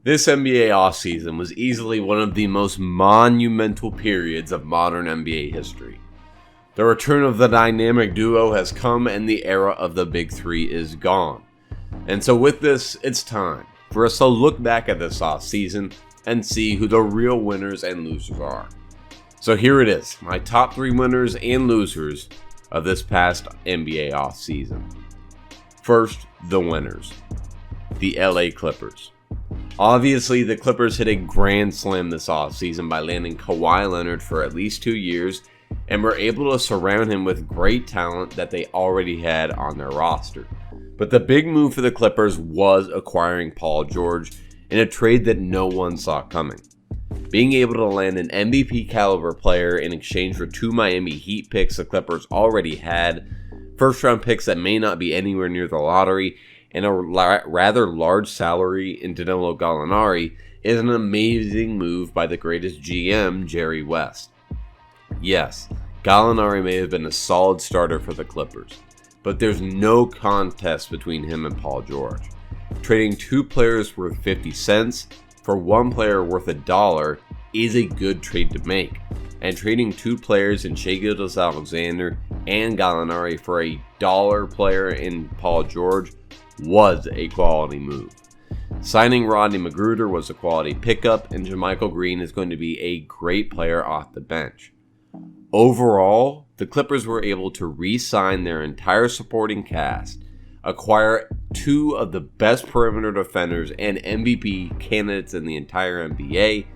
This NBA offseason was easily one of the most monumental periods of modern NBA history. The return of the dynamic duo has come and the era of the Big Three is gone. And so with this, it's time for us to look back at this offseason and see who the real winners and losers are. So here it is, my top 3 winners and losers of this past NBA offseason. First, the winners. The LA Clippers. Obviously, the Clippers hit a grand slam this offseason by landing Kawhi Leonard for at least 2 years and were able to surround him with great talent that they already had on their roster. But the big move for the Clippers was acquiring Paul George in a trade that no one saw coming. Being able to land an MVP caliber player in exchange for 2 Miami Heat picks the Clippers already had, first round picks that may not be anywhere near the lottery, and a rather large salary in Danilo Gallinari is an amazing move by the greatest GM, Jerry West. Yes, Gallinari may have been a solid starter for the Clippers, but there's no contest between him and Paul George. Trading 2 players worth 50 cents for 1 player worth $1 is a good trade to make, and trading 2 players in Shai Gilgeous-Alexander and Gallinari for a $1 player in Paul George was a quality move. Signing Rodney McGruder was a quality pickup, and JaMychal Green is going to be a great player off the bench. Overall, the Clippers were able to re-sign their entire supporting cast, acquire 2 of the best perimeter defenders and MVP candidates in the entire NBA,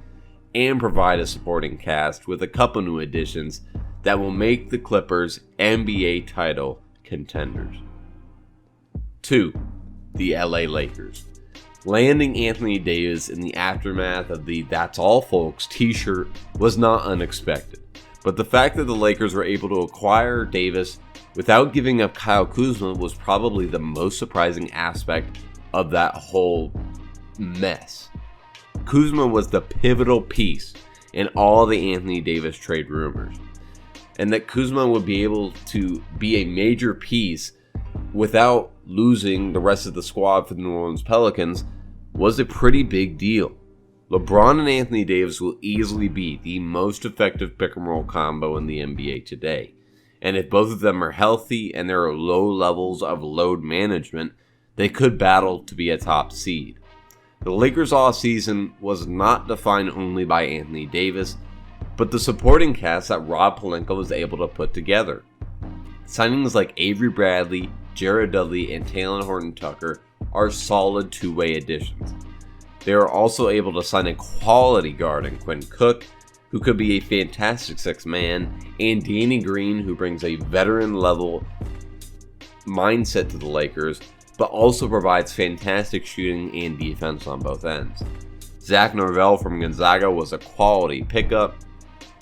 and provide a supporting cast with a couple new additions that will make the Clippers NBA title contenders. 2. The LA Lakers. Landing Anthony Davis in the aftermath of the That's All Folks t-shirt was not unexpected, but the fact that the Lakers were able to acquire Davis without giving up Kyle Kuzma was probably the most surprising aspect of that whole mess. Kuzma was the pivotal piece in all the Anthony Davis trade rumors, and that Kuzma would be able to be a major piece without losing the rest of the squad for the New Orleans Pelicans was a pretty big deal. LeBron and Anthony Davis will easily be the most effective pick-and-roll combo in the NBA today. And if both of them are healthy and there are low levels of load management, they could battle to be a top seed. The Lakers' offseason was not defined only by Anthony Davis, but the supporting cast that Rob Pelinka was able to put together. Signings like Avery Bradley, Jared Dudley, and Talen Horton-Tucker are solid two-way additions. They are also able to sign a quality guard in Quinn Cook, who could be a fantastic 6th man, and Danny Green, who brings a veteran-level mindset to the Lakers, but also provides fantastic shooting and defense on both ends. Zach Norvell from Gonzaga was a quality pickup,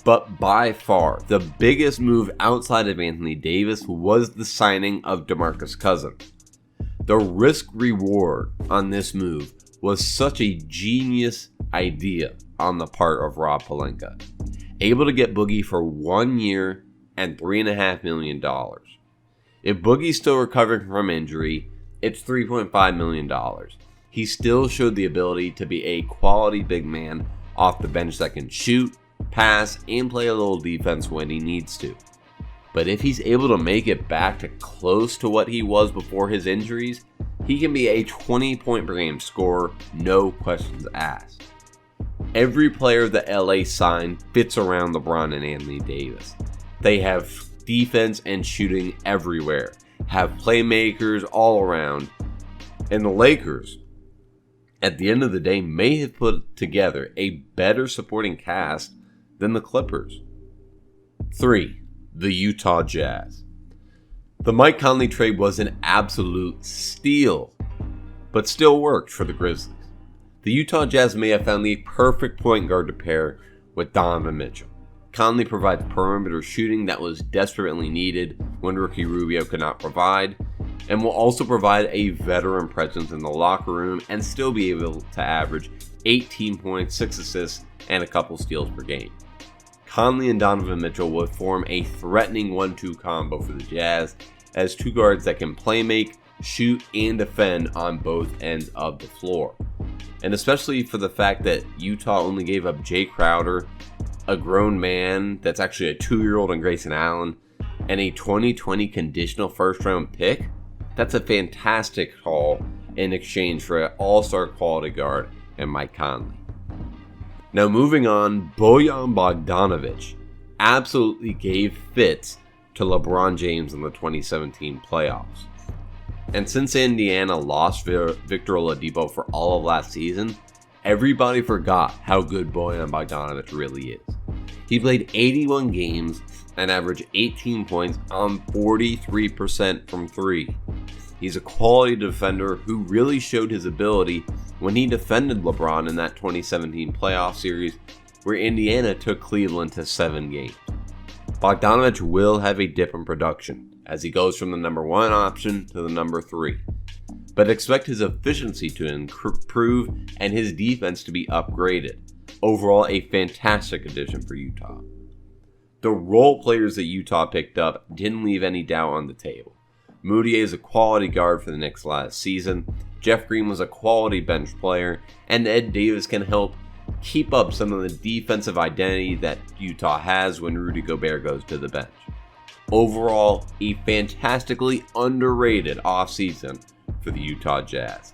but by far, the biggest move outside of Anthony Davis was the signing of DeMarcus Cousins. The risk-reward on this move was such a genius idea on the part of Rob Pelinka. Able to get Boogie for 1 year and $3.5 million. If Boogie's still recovering from injury, it's $3.5 million. He still showed the ability to be a quality big man off the bench that can shoot, pass, and play a little defense when he needs to. But if he's able to make it back to close to what he was before his injuries, he can be a 20-point per game scorer, no questions asked. Every player that LA signed fits around LeBron and Anthony Davis. They have defense and shooting everywhere, have playmakers all around, and the Lakers, at the end of the day, may have put together a better supporting cast than the Clippers. 3. The Utah Jazz. The Mike Conley trade was an absolute steal, but still worked for the Grizzlies. The Utah Jazz may have found the perfect point guard to pair with Donovan Mitchell. Conley provides perimeter shooting that was desperately needed when Ricky Rubio could not provide, and will also provide a veteran presence in the locker room and still be able to average 18 points, 6 assists, and a couple steals per game. Conley and Donovan Mitchell would form a threatening 1-2 combo for the Jazz as 2 guards that can play make, shoot, and defend on both ends of the floor. And especially for the fact that Utah only gave up Jay Crowder, a grown man that's actually a 2-year-old in Grayson Allen, and a 2020 conditional first-round pick, that's a fantastic haul in exchange for an all-star quality guard and Mike Conley. Now moving on, Bojan Bogdanovic absolutely gave fits to LeBron James in the 2017 playoffs. And since Indiana lost Victor Oladipo for all of last season, everybody forgot how good Bojan Bogdanovic really is. He played 81 games and averaged 18 points on 43% from 3. He's a quality defender who really showed his ability when he defended LeBron in that 2017 playoff series where Indiana took Cleveland to 7 games. Bogdanovic will have a dip in production as he goes from the number 1 option to the number 3. But expect his efficiency to improve and his defense to be upgraded. Overall, a fantastic addition for Utah. The role players that Utah picked up didn't leave any doubt on the table. Moutier is a quality guard for the Knicks last season, Jeff Green was a quality bench player, and Ed Davis can help keep up some of the defensive identity that Utah has when Rudy Gobert goes to the bench. Overall, a fantastically underrated offseason for the Utah Jazz.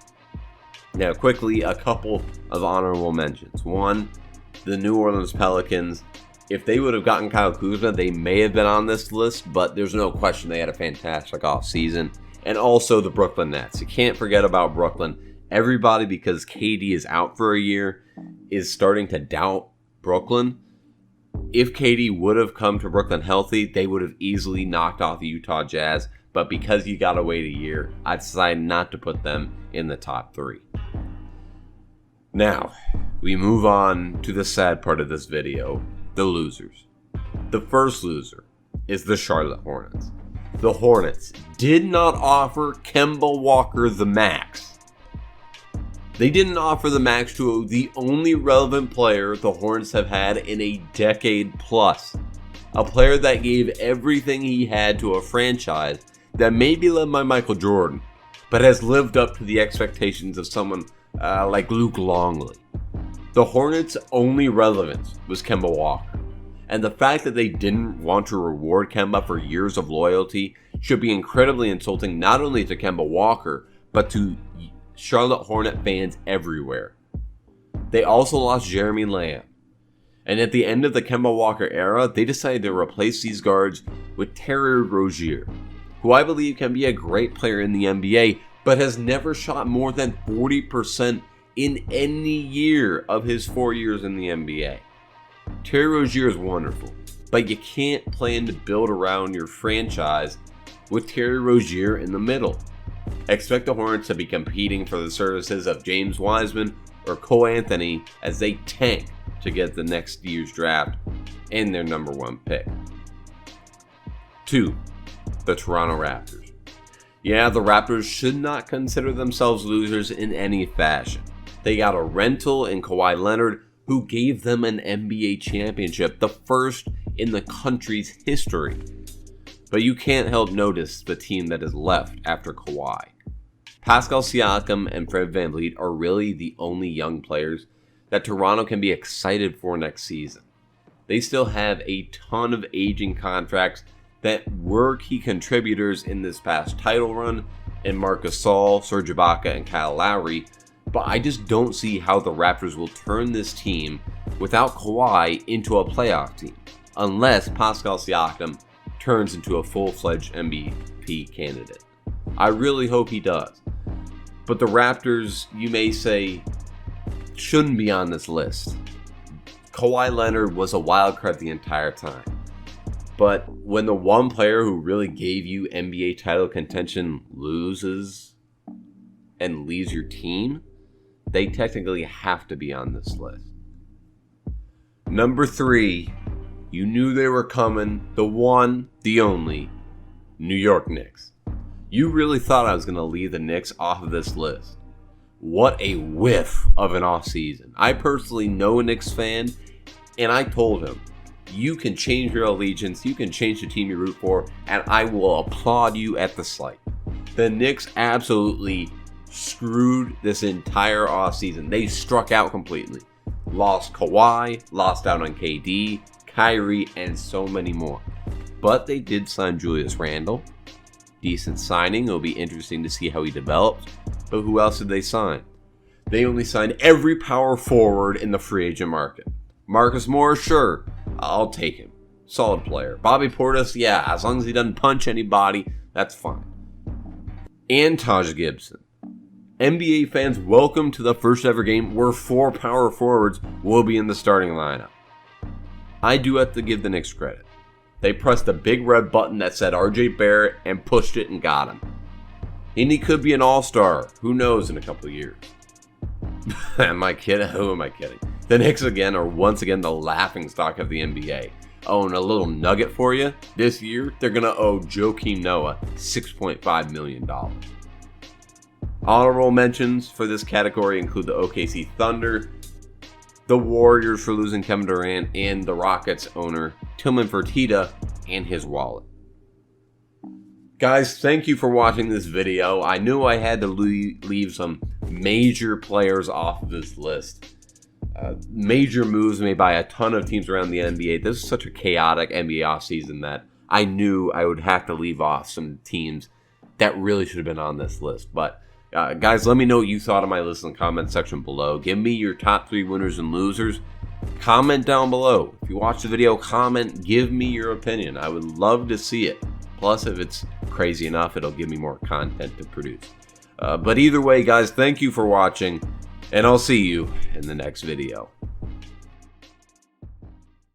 Now quickly, a couple of honorable mentions. One, the New Orleans Pelicans. If they would have gotten Kyle Kuzma, they may have been on this list, but there's no question they had a fantastic offseason. And also the Brooklyn Nets. You can't forget about Brooklyn. Everybody, because KD is out for a year, is starting to doubt Brooklyn. If KD would have come to Brooklyn healthy, they would have easily knocked off the Utah Jazz. But because you got to wait a year, I decided not to put them in the top 3. Now, we move on to the sad part of this video, the losers. The first loser is the Charlotte Hornets. The Hornets did not offer Kemba Walker the max. They didn't offer the max to the only relevant player the Hornets have had in a decade plus. A player that gave everything he had to a franchise that may be led by Michael Jordan, but has lived up to the expectations of someone like Luke Longley. The Hornets' only relevance was Kemba Walker. And the fact that they didn't want to reward Kemba for years of loyalty should be incredibly insulting not only to Kemba Walker, but to Charlotte Hornet fans everywhere. They also lost Jeremy Lamb. And at the end of the Kemba Walker era, they decided to replace these guards with Terry Rozier, who I believe can be a great player in the NBA, but has never shot more than 40% in any year of his 4 years in the NBA. Terry Rozier is wonderful, but you can't plan to build around your franchise with Terry Rozier in the middle. Expect the Hornets to be competing for the services of James Wiseman or Cole Anthony as they tank to get the next year's draft and their number 1 pick. 2. The Toronto Raptors. Yeah, the Raptors should not consider themselves losers in any fashion. They got a rental in Kawhi Leonard, who gave them an NBA championship, the first in the country's history. But you can't help notice the team that is left after Kawhi. Pascal Siakam and Fred VanVleet are really the only young players that Toronto can be excited for next season. They still have a ton of aging contracts that were key contributors in this past title run in Marc Gasol, Serge Ibaka, and Kyle Lowry, but I just don't see how the Raptors will turn this team without Kawhi into a playoff team, unless Pascal Siakam turns into a full-fledged MVP candidate. I really hope he does. But the Raptors, you may say, shouldn't be on this list. Kawhi Leonard was a wild card the entire time. But when the one player who really gave you NBA title contention loses and leaves your team, they technically have to be on this list. Number 3, you knew they were coming, the one, the only, New York Knicks. You really thought I was going to leave the Knicks off of this list. What a whiff of an offseason. I personally know a Knicks fan, and I told him, you can change your allegiance, you can change the team you root for, and I will applaud you at the sight. The Knicks absolutely screwed this entire offseason. They struck out completely. Lost Kawhi, lost out on KD, Kyrie, and so many more. But they did sign Julius Randle. Decent signing. It'll be interesting to see how he develops. But who else did they sign? They only signed every power forward in the free agent market. Marcus Morris, sure, I'll take him. Solid player. Bobby Portis, yeah, as long as he doesn't punch anybody, that's fine. And Taj Gibson. NBA fans, welcome to the first ever game where 4 power forwards will be in the starting lineup. I do have to give the Knicks credit. They pressed the big red button that said RJ Barrett and pushed it and got him. And he could be an all-star. Who knows in a couple of years. Am I kidding? Who am I kidding? The Knicks again are once again the laughingstock of the NBA. Oh, and a little nugget for you. This year, they're going to owe Joakim Noah $6.5 million. Honorable mentions for this category include the OKC Thunder, the Warriors for losing Kevin Durant, and the Rockets owner Tillman Fertitta and his wallet. Guys, thank you for watching this video. I knew I had to leave some major players off of this list. Major moves made by a ton of teams around the NBA. This is such a chaotic NBA offseason that I knew I would have to leave off some teams that really should have been on this list. But guys, let me know what you thought of my list in the comment section below. Give me your top 3 winners and losers. Comment down below. If you watch the video, comment, give me your opinion. I would love to see it. Plus, if it's crazy enough, it'll give me more content to produce. But either way, guys, thank you for watching, and I'll see you in the next video.